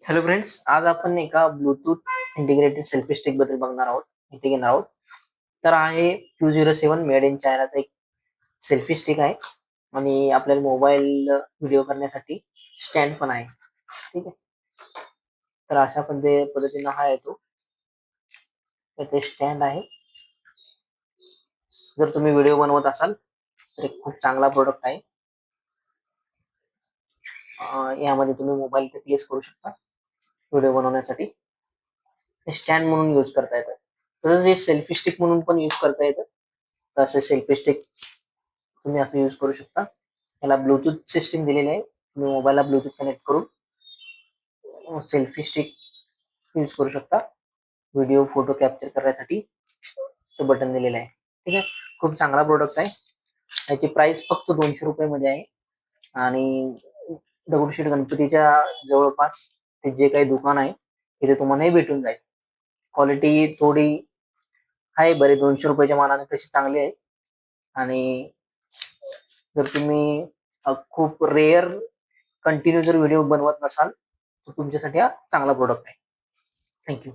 Hello friends, आज आपण एका ब्लूटूथ इंटिग्रेटेड सेल्फी स्टिक बद्दल बघणार आहोत, माहिती घेणार आहोत. तर आहे 207 मेड इन चायनाचा एक सेल्फी स्टिक आहे आणि आपल्याला मोबाईल व्हिडिओ करण्यासाठी स्टँड पण आहे. ठीक आहे. तर अशा पद्धतीनं हा येतो. तर ते स्टँड आहे. जर तुम्ही व्हिडिओ बनवत असाल तर एक खूप चांगला प्रोडक्ट आहे. यामध्ये तुम्ही मोबाईल ते प्लेस करू शकता व्हिडिओ बनवण्यासाठी. स्टँड म्हणून यूज करता येतं. तसंच हे सेल्फी स्टिक म्हणून पण यूज करता येतं. तर असे सेल्फी स्टिक तुम्ही असं यूज करू शकता. याला ब्लूटूथ सिस्टीम दिलेली आहे. तुम्ही मोबाईलला ब्लूटूथ कनेक्ट करून सेल्फी स्टिक यूज करू शकता. व्हिडिओ फोटो कॅप्चर करण्यासाठी ते बटन दिलेलं आहे. ठीक आहे. खूप चांगला प्रोडक्ट आहे. याची प्राइस फक्त 200 रुपये मध्ये आहे आणि दगडूशेठ गणपतीच्या जवळपास ते जे काही दुकान आहे तिथे तुम्हाला भेटून जाईल. क्वालिटी थोडी आहे, बरे 200 रुपयाच्या मानाने तशी चांगली आहे. आणि जर तुम्ही खूप रेअर कंटिन्यू जर व्हिडिओ बनवत नसाल तर तुमच्यासाठी हा चांगला प्रोडक्ट आहे. थँक्यू.